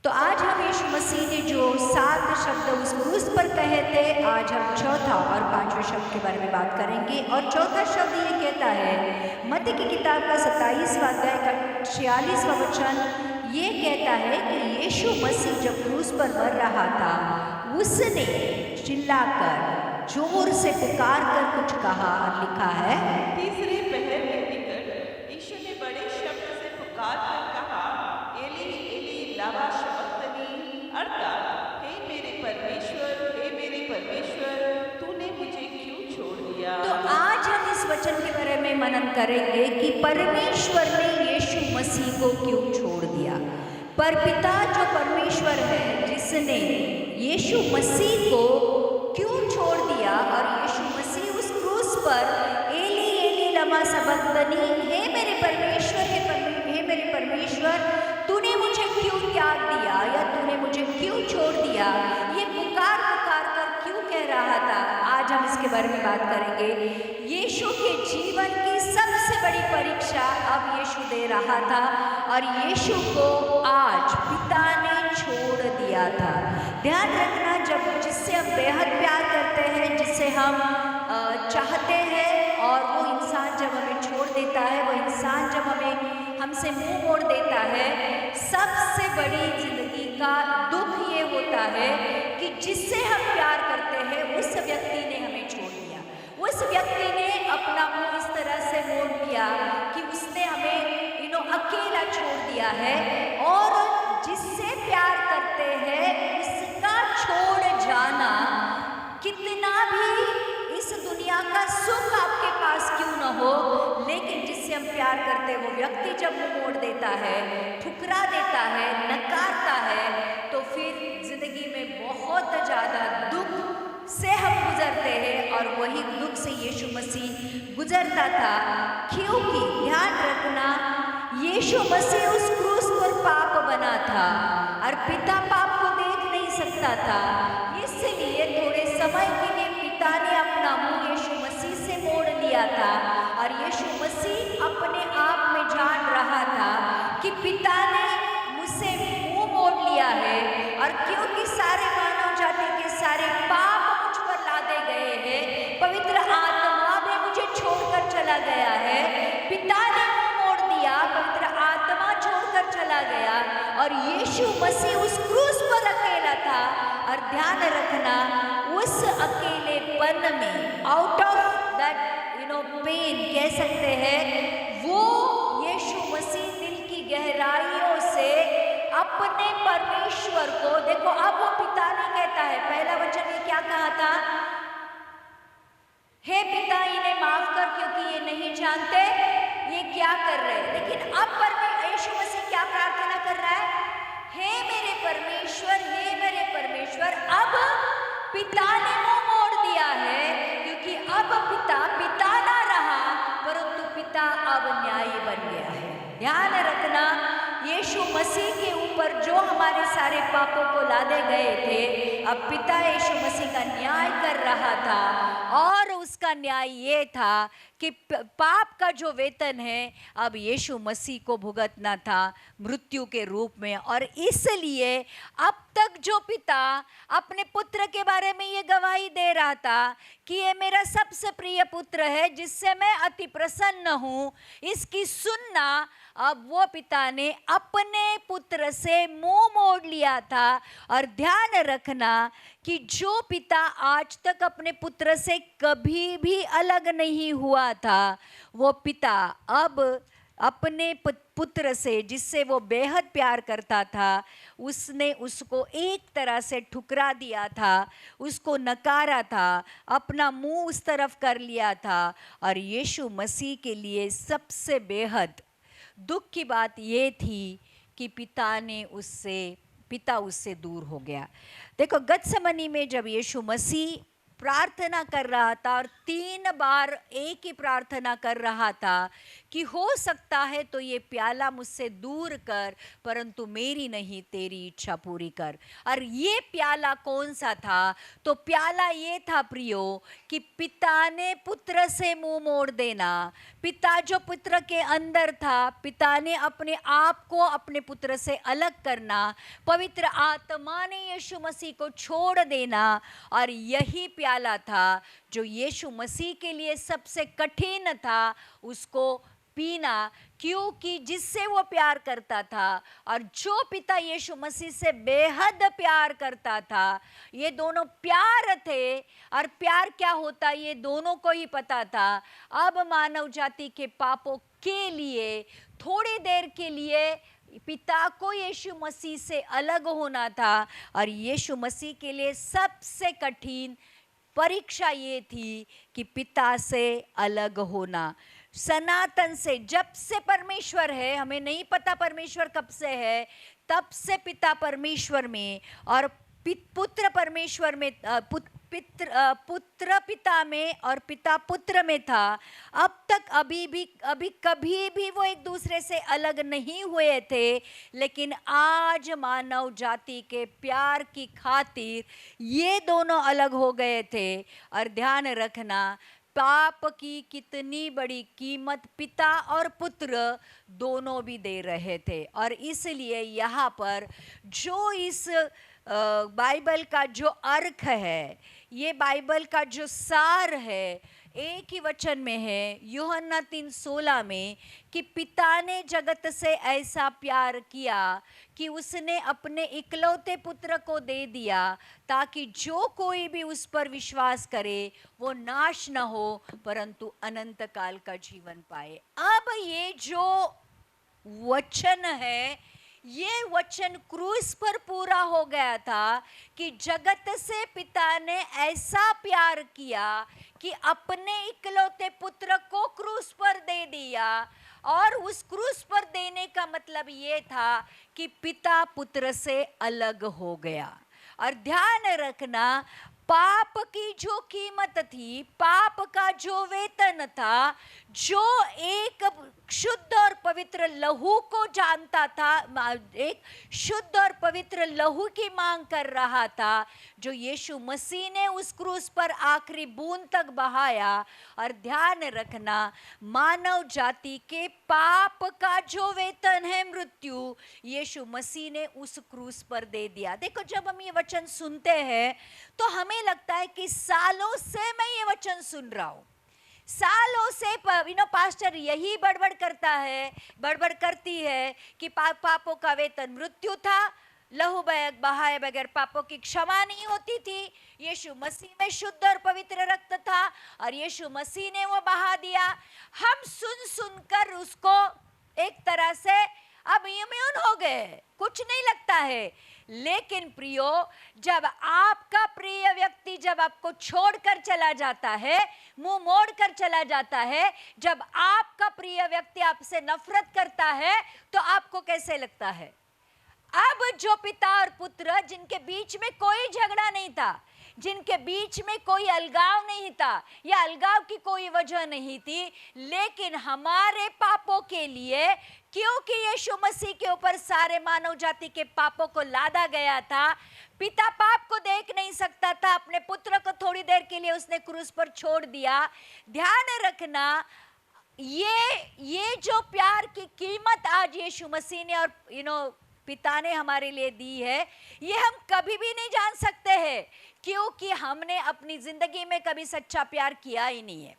तो आज हम यीशु मसीह ने जो 7 शब्द उस क्रूस पर कहे थे, आज हम चौथा और 5वें शब्द के बारे में बात करेंगे। और चौथा शब्द ये कहता है, मत्ती की किताब का 27वां अध्याय का 46वां वचन ये कहता है कि यीशु मसीह जब क्रूस पर मर रहा था, उसने चिल्लाकर जोर से पुकार कर कुछ कहा। लिखा है, तीसरे पहर के निकट यीशु ने बड़े शब्द से पुकार कर कहा, एली एली लामा शबक्तनी, अर्थात हे मेरे परमेश्वर तूने मुझे क्यों छोड़ दिया। तो आज हम इस वचन के बारे में मनन करेंगे कि परमेश्वर ने यीशु मसीह को क्यों छोड़ दिया। पर पिता जो परमेश्वर है, जिसने यीशु मसीह को क्यों छोड़ दिया, और यीशु मसीह उस क्रूस पर एली एली लमा सबक्तनी, हे मेरे परमेश्वर तूने मुझे क्यों त्याग दिया, या तूने मुझे क्यों छोड़ दिया, ये पुकार पुकार कर क्यों कह रहा था। आज हम इसके बारे में बात करेंगे। यीशु के जीवन की सबसे बड़ी परीक्षा अब यीशु दे रहा था, और यीशु को आज पिता ने छोड़ दिया था। ध्यान रखना, जब जिससे हम बेहद प्यार करते हैं, जिससे हम चाहते हैं, और वो इंसान जब हमें छोड़ देता है, वो इंसान जब हमसे मुंह मोड़ देता है, सबसे बड़ी जिंदगी का दुख ये होता है कि जिससे हम प्यार करते हैं, उस व्यक्ति ने हमें छोड़ दिया। उस व्यक्ति ने अपना मुंह इस तरह से मोड़ दिया कि उसने हमें अकेला छोड़ दिया है। और जिससे प्यार करते हैं, उसका छोड़ जाना, कितना भी इस दुनिया का सुख आपके पास क्यों न हो, लेकिन जिससे हम प्यार करते हैं वो व्यक्ति जब मुंह मोड़ देता है, ठुकरा देता है, नकारता है, तो फिर जिंदगी में बहुत ज़्यादा दुख से हम गुजरते हैं। और वही दुख से यीशु मसीह गुजरता था, क्योंकि ध्यान रखना, यीशु मसीह उस क्रूस पर पाप बना था, और पिता पाप को देख नहीं सकता था। इसलिए थोड़े समय के लिए पिता ने अपना मुंह यीशु मसीह से मोड़ लिया था, और यीशु मसीह अपने आप में जान रहा था कि पिता ने मुझसे मुंह मोड़ लिया है, और क्योंकि सारे मानव जाति के सारे पाप मुझ पर लादे गए हैं, पवित्र आत्मा भी मुझे छोड़कर चला गया है। पिता ने मुंह मोड़ दिया, पवित्र आत्मा छोड़कर चला गया, और यीशु मसीह उस क्रूस पर अकेला था। और ध्यान रखना, उस अकेलेपन में, आउट ऑफ दैट पेन कह सकते हैं, वो यीशु मसीह दिल की गहराइयों से अपने परमेश्वर को, देखो अब वो पिता नहीं कहता है, पहला वचन में क्या कहा था, हे पिता इन्हें माफ कर क्योंकि ये नहीं जानते ये क्या कर रहे हैं। लेकिन अब यीशु मसीह क्या प्रार्थना कर रहा है, हे मेरे परमेश्वर, अब पिता ने मुंह मोड़ दिया है, क्योंकि अब पिता ना रहा, परंतु पिता अब न्यायी बन गया है। ध्यान रखना, यीशु मसीह के ऊपर जो हमारे सारे पापों को लादे गए थे, अब पिता यीशु मसीह का न्याय कर रहा था, और उसका न्याय ये था कि पाप का जो वेतन है, अब यीशु मसीह को भुगतना था मृत्यु के रूप में। और इसलिए अब तक जो पिता अपने पुत्र के बारे में ये गवाही दे रहा था कि ये मेरा सबसे प्रिय पुत्र है, जिससे मैं अति प्रसन्न हूँ, इसकी सुनना, अब वो पिता ने अपने पुत्र से मुंह मोड़ लिया था। और ध्यान रखना कि जो पिता आज तक अपने पुत्र से कभी भी अलग नहीं हुआ था, वो पिता अब अपने पुत्र से, जिससे वो बेहद प्यार करता था, उसने उसको एक तरह से ठुकरा दिया था, उसको नकारा था, अपना मुंह उस तरफ कर लिया था। और यीशु मसीह के लिए सबसे बेहद दुख की बात ये थी कि पिता उससे दूर हो गया। देखो, गतसमनी में जब यीशु मसीह प्रार्थना कर रहा था और 3 बार एक ही प्रार्थना कर रहा था कि हो सकता है तो ये प्याला मुझसे दूर कर, परंतु मेरी नहीं तेरी इच्छा पूरी कर। और ये प्याला कौन सा था? तो प्याला ये था प्रियो कि पिता ने पुत्र से मुंह मोड़ देना। पिता जो पुत्र के अंदर था, पिता ने अपने आप को अपने पुत्र से अलग करना, पवित्र आत्मा ने यीशु मसीह को छोड़ देना। और यही प्याला था जो यीशु मसीह के लिए सबसे कठिन था उसको पीना, क्योंकि जिससे वो प्यार करता था और जो पिता यीशु मसीह से बेहद प्यार करता था, ये दोनों प्यार थे। और प्यार क्या होता ये दोनों को ही पता था। अब मानव जाति के पापों के लिए थोड़ी देर के लिए पिता को यीशु मसीह से अलग होना था। और यीशु मसीह के लिए सबसे कठिन परीक्षा ये थी कि पिता से अलग होना। सनातन से, जब से परमेश्वर है, हमें नहीं पता परमेश्वर कब से है, तब से पिता परमेश्वर में और पुत्र परमेश्वर में, पुत्र पिता में और पिता पुत्र में था। अब तक अभी कभी भी वो एक दूसरे से अलग नहीं हुए थे, लेकिन आज मानव जाति के प्यार की खातिर ये दोनों अलग हो गए थे। और ध्यान रखना, पाप की कितनी बड़ी कीमत पिता और पुत्र दोनों भी दे रहे थे। और इसलिए यहाँ पर जो इस बाइबल का जो अर्थ है, ये बाइबल का जो सार है, एक ही वचन में है यूहन्ना 3:16 में कि पिता ने जगत से ऐसा प्यार किया कि उसने अपने इकलौते पुत्र को दे दिया, ताकि जो कोई भी उस पर विश्वास करे वो नाश न हो परंतु अनंत काल का जीवन पाए। अब ये जो वचन है, ये वचन क्रूस पर पूरा हो गया था कि जगत से पिता ने ऐसा प्यार किया कि अपने इकलौते पुत्र को क्रूस पर दे दिया। और उस क्रूस पर देने का मतलब ये था कि पिता पुत्र से अलग हो गया। और ध्यान रखना, पाप की जो कीमत थी, पाप का जो वेतन था, जो एक शुद्ध और पवित्र लहू को जानता था, एक शुद्ध और पवित्र लहू की मांग कर रहा था, जो यीशु मसीह ने उस क्रूस पर आखिरी बूंद तक बहाया। और ध्यान रखना, मानव जाति के पाप का जो वेतन है मृत्यु, यीशु मसीह ने उस क्रूस पर दे दिया। देखो, जब हम ये वचन सुनते हैं तो हमें लगता है कि सालों से मैं ये वचन सुन रहा हूं, सालों से पास्टर यही बड़बड़ करता है, बड़बड़ करती है कि पापों का वेतन मृत्यु था, लहू बहाए बगैर पापों की क्षमा नहीं होती थी, यीशु मसीह में शुद्ध और पवित्र रक्त था और यीशु मसीह ने वो बहा दिया। हम सुन सुनकर उसको एक तरह से अब इम्यून हो गए, कुछ नहीं लगता है। लेकिन प्रियो, जब आपका प्रिय व्यक्ति जब आपको छोड़कर चला जाता है, मुंह मोड़कर चला जाता है, जब आपका प्रिय व्यक्ति आपसे नफरत करता है, तो आपको कैसे लगता है? अब जो पिता और पुत्र, जिनके बीच में कोई झगड़ा नहीं था, जिनके बीच में कोई अलगाव नहीं था या अलगाव की कोई वजह नहीं थी, लेकिन हमारे पापों के लिए, क्योंकि यीशु मसीह के ऊपर सारे मानव जाति के पापों को लादा गया था, पिता पाप को देख नहीं सकता था, अपने पुत्र को थोड़ी देर के लिए उसने क्रूस पर छोड़ दिया। ध्यान रखना, ये जो प्यार की कीमत आज यीशु मसीह ने और पिता ने हमारे लिए दी है, ये हम कभी भी नहीं जान सकते हैं, क्योंकि हमने अपनी जिंदगी में कभी सच्चा प्यार किया ही नहीं है,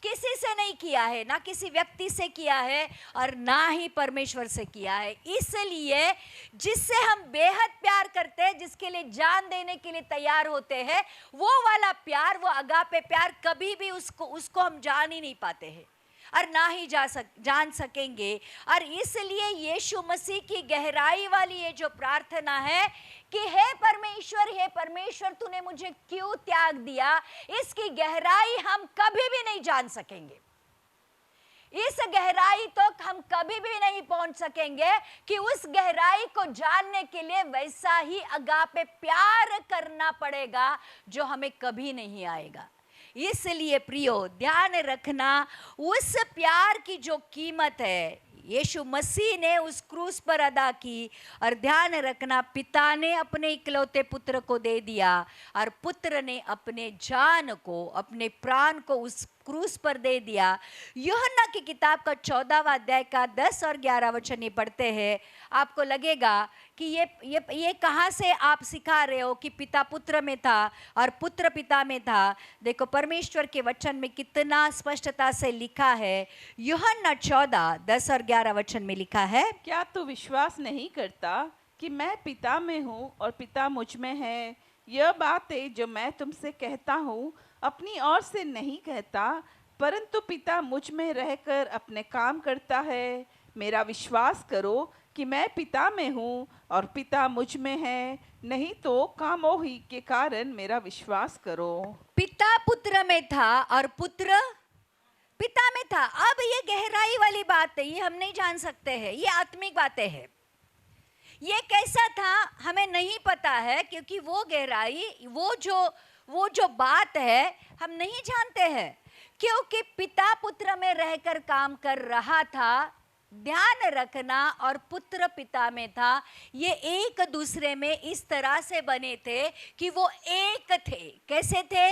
किसी से नहीं किया है, ना किसी व्यक्ति से किया है और ना ही परमेश्वर से किया है। इसलिए जिससे हम बेहद प्यार करते हैं, जिसके लिए जान देने के लिए तैयार होते हैं, वो वाला प्यार, वो अगापे प्यार, कभी भी उसको हम जान ही नहीं पाते हैं और ना ही जान सकेंगे। और इसलिए यीशु मसीह की गहराई वाली ये जो प्रार्थना है कि हे परमेश्वर, तूने मुझे क्यों त्याग दिया, इसकी गहराई हम कभी भी नहीं जान सकेंगे। इस गहराई तक हम कभी भी नहीं पहुंच सकेंगे कि उस गहराई को जानने के लिए वैसा ही अगापे प्यार करना पड़ेगा जो हमें कभी नहीं आएगा। इसलिए प्रियो, ध्यान रखना उस प्यार की जो कीमत है यीशु मसीह ने उस क्रूस पर अदा की। और ध्यान रखना, पिता ने अपने इकलौते पुत्र को दे दिया और पुत्र ने अपने जान को, अपने प्राण को उस क्रूस पर दे दिया। यूहन्ना की किताब का 14वां अध्याय का 10 और 11 वचन ये पढ़ते हैं, आपको लगेगा कि ये कहाँ से आप सिखा रहे हो कि पिता पुत्र में था और पुत्र पिता में था। देखो परमेश्वर के वचन में कितना स्पष्टता से लिखा है। यूहन्ना 14 10 और 11 वचन में लिखा है, क्या तू विश्वास नहीं करता कि मैं पिता में हूँ और पिता मुझ में है? यह बातें जो मैं तुमसे कहता हूँ अपनी ओर से नहीं कहता, परंतु पिता मुझ में रहकर अपने काम करता है। मेरा विश्वास करो कि मैं पिता में हूँ और पिता मुझ में है, नहीं तो कामोही के कारण मेरा विश्वास करो। पिता पुत्र में था और पुत्र पिता में था। अब ये गहराई वाली बात है, ये हम नहीं जान सकते हैं, ये आत्मिक बातें हैं। ये कैसा था हमें नहीं पता है, क्योंकि वो गहराई, वो जो बात है हम नहीं जानते हैं, क्योंकि पिता पुत्र में रहकर काम कर रहा था। ध्यान रखना, और पुत्र पिता में था, ये एक दूसरे में इस तरह से बने थे कि वो एक थे। कैसे थे?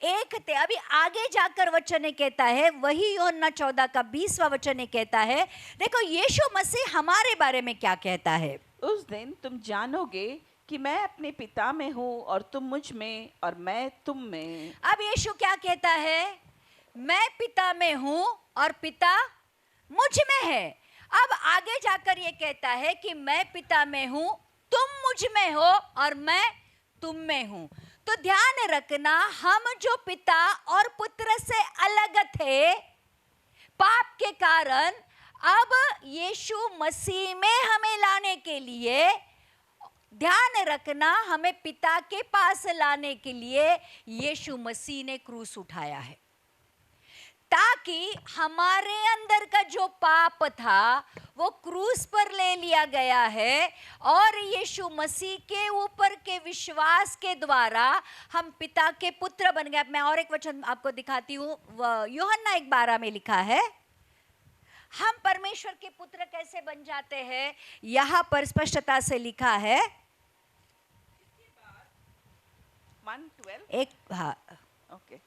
एक थे। अभी आगे जाकर वचन कहता है, वही यूहन्ना 14 का 20वां वचन कहता है, देखो यीशु मसीह हमारे बारे में क्या कहता है। उस दिन तुम जानोगे कि मैं अपने पिता में हूँ और तुम मुझ में और मैं तुम में। अब यीशु क्या कहता है? मैं पिता में हूँ और पिता मुझ में है। अब आगे जाकर ये कहता है कि मैं पिता में हूँ, तुम मुझ में हो और मैं तुम में हूँ। तो ध्यान रखना, हम जो पिता और पुत्र से अलग थे पाप के कारण, अब यीशु मसीह में हमें लाने के लिए, ध्यान रखना, हमें पिता के पास लाने के लिए यीशु मसीह ने क्रूस उठाया है, ताकि हमारे अंदर का जो पाप था वो क्रूस पर ले लिया गया है, और यीशु मसीह के ऊपर के विश्वास के द्वारा हम पिता के पुत्र बन गए। मैं और एक वचन आपको दिखाती हूँ, यूहन्ना 1:12 में लिखा है, हम परमेश्वर के पुत्र कैसे बन जाते हैं, यहां पर स्पष्टता से लिखा है। 1:12 हाँ, ओके।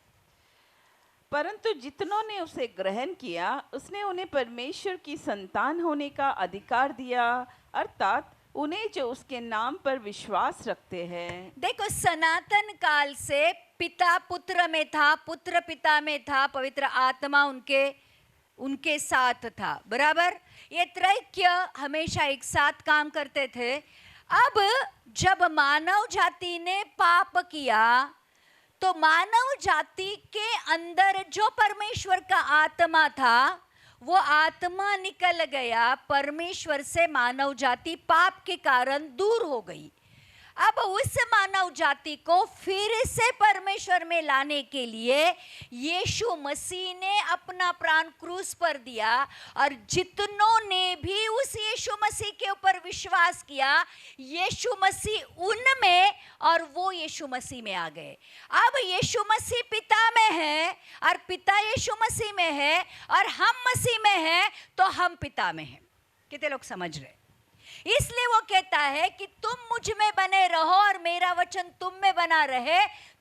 परंतु जितनों ने उसे ग्रहण किया, उसने उन्हें परमेश्वर की संतान होने का अधिकार दिया, अर्थात उन्हें जो उसके नाम पर विश्वास रखते हैं। देखो, सनातन काल से पिता पुत्र में था, पुत्र पिता में था, पवित्र आत्मा उनके साथ था, बराबर। ये त्रैक्य हमेशा एक साथ काम करते थे। अब जब मानव जाति ने पाप किया, तो मानव जाति के अंदर जो परमेश्वर का आत्मा था, वो आत्मा निकल गया परमेश्वर से, मानव जाति पाप के कारण दूर हो गई। अब उस मानव जाति को फिर से परमेश्वर में लाने के लिए यीशु मसीह ने अपना प्राण क्रूस पर दिया, और जितनों ने भी उस यीशु मसीह के ऊपर विश्वास किया, यीशु मसीह उनमें और वो यीशु मसीह में आ गए। अब यीशु मसीह पिता में है और पिता यीशु मसीह में है, और हम मसीह में हैं तो हम पिता में हैं। कितने लोग समझ रहे? इसलिए वो कहता है कि तुम मुझ में बने रहो और मेरा वचन तुम में बना रहे,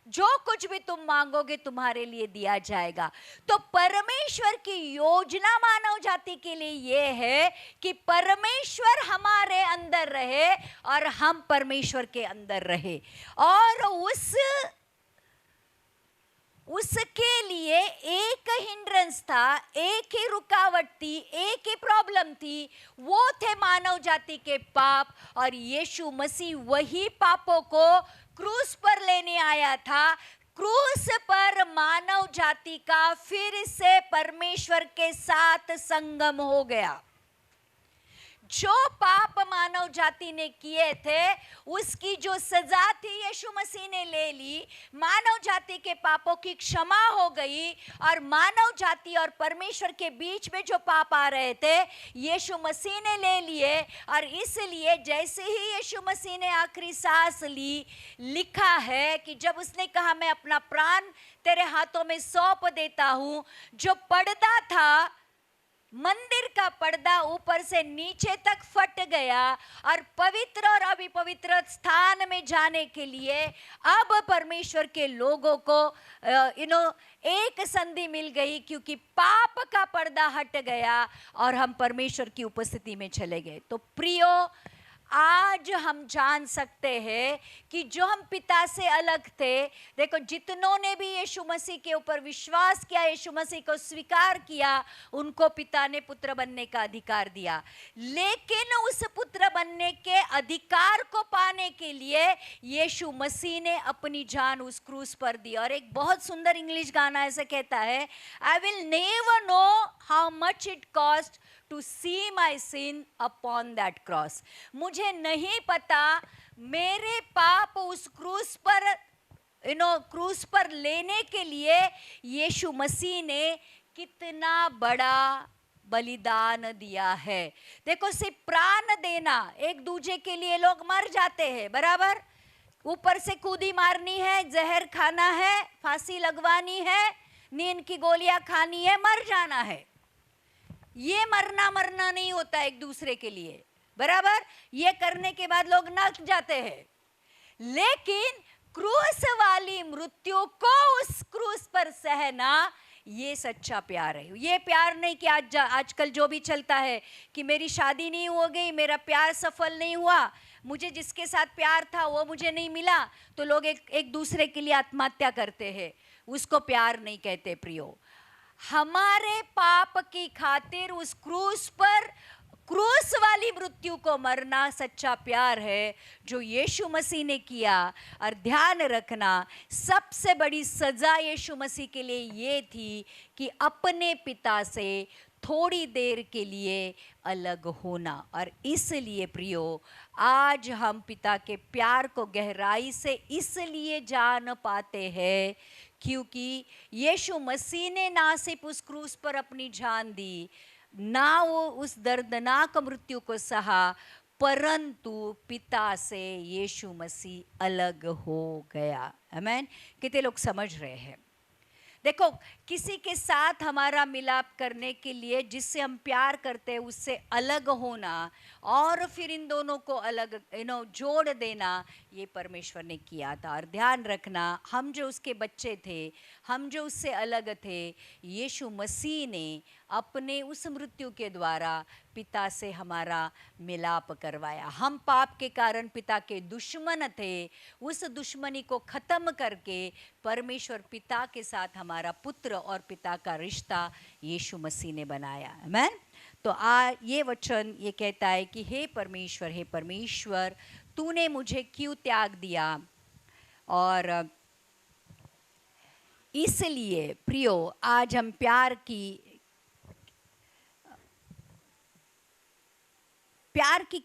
जो कुछ भी तुम मांगोगे तुम्हारे लिए दिया जाएगा। तो परमेश्वर की योजना मानव जाति के लिए ये है कि परमेश्वर हमारे अंदर रहे और हम परमेश्वर के अंदर रहे, और उसके लिए एक हिंड्रेंस था, एक ही रुकावट थी, एक ही प्रॉब्लम थी, वो थे मानव जाति के पाप। और यीशु मसीह वही पापों को क्रूस पर लेने आया था। क्रूस पर मानव जाति का फिर से परमेश्वर के साथ संगम हो गया। जो पाप मानव मानव जाति ने किए थे उसकी जो सजा थी यीशु मसीह ने ले ली। मानव जाति के पापों की क्षमा हो गई और मानव जाति और परमेश्वर के बीच में जो पाप आ रहे थे यीशु मसीह ने ले लिए। और इसलिए जैसे ही यीशु मसीह ने आखिरी सांस ली, लिखा है कि जब उसने कहा मैं अपना प्राण तेरे हाथों में सौंप देता हूं, जो पर्दा था मंदिर का पर्दा ऊपर से नीचे तक फट गया और पवित्र और अभिपवित्र स्थान में जाने के लिए अब परमेश्वर के लोगों को एक संधि मिल गई, क्योंकि पाप का पर्दा हट गया और हम परमेश्वर की उपस्थिति में चले गए। तो प्रियो, आज हम जान सकते हैं कि जो हम पिता से अलग थे, देखो जितनों ने भी यीशु मसीह के ऊपर विश्वास किया, यीशु मसीह को स्वीकार किया, उनको पिता ने पुत्र बनने का अधिकार दिया। लेकिन उस पुत्र बनने के अधिकार को पाने के लिए यीशु मसीह ने अपनी जान उस क्रूस पर दी। और एक बहुत सुंदर इंग्लिश गाना ऐसे कहता है, I will never know how much it cost to see my sin upon that cross। मुझे नहीं पता मेरे पाप उस क्रूस पर क्रूस पर लेने के लिए यीशु मसीह ने कितना बड़ा बलिदान दिया है। देखो, सिर्फ प्राण देना, एक दूजे के लिए लोग मर जाते हैं, बराबर, ऊपर से कूदी मारनी है, जहर खाना है, फांसी लगवानी है, नींद की गोलियां खानी है, मर जाना है। ये मरना नहीं होता एक दूसरे के लिए, बराबर। ये करने के बाद लोग नरक जाते हैं। लेकिन क्रूस वाली मृत्यु को उस क्रूस पर सहना, ये सच्चा प्यार है। ये प्यार नहीं कि आजकल जो भी चलता है कि मेरी शादी नहीं हो गई, मेरा प्यार सफल नहीं हुआ, मुझे जिसके साथ प्यार था वो मुझे नहीं मिला, तो लोग एक दूसरे के लिए आत्महत्या करते हैं। उसको प्यार नहीं कहते प्रियो। हमारे पाप की खातिर उस क्रूस पर, क्रूस वाली मृत्यु को मरना सच्चा प्यार है जो यीशु मसीह ने किया। और ध्यान रखना, सबसे बड़ी सजा यीशु मसीह के लिए ये थी कि अपने पिता से थोड़ी देर के लिए अलग होना। और इसलिए प्रियो, आज हम पिता के प्यार को गहराई से इसलिए जान पाते हैं क्योंकि यीशु मसीह ने ना सिर्फ उस क्रूस पर अपनी जान दी, ना वो उस दर्दनाक मृत्यु को सहा, परंतु पिता से यीशु मसीह अलग हो गया। आमीन। कितने लोग समझ रहे हैं? देखो, किसी के साथ हमारा मिलाप करने के लिए, जिससे हम प्यार करते हैं, उससे अलग होना और फिर इन दोनों को अलग जोड़ देना, ये परमेश्वर ने किया था। और ध्यान रखना, हम जो उसके बच्चे थे, हम जो उससे अलग थे, यीशु मसीह ने अपने उस मृत्यु के द्वारा पिता से हमारा मिलाप करवाया। हम पाप के कारण पिता के दुश्मन थे, उस दुश्मनी को खत्म करके परमेश्वर पिता के साथ हमारा पुत्र और पिता का रिश्ता यीशु मसीह ने बनाया। आमीन। तो ये वचन ये कहता है कि हे परमेश्वर, तूने मुझे क्यों त्याग दिया। और इसलिए प्रियो, आज हम प्यार की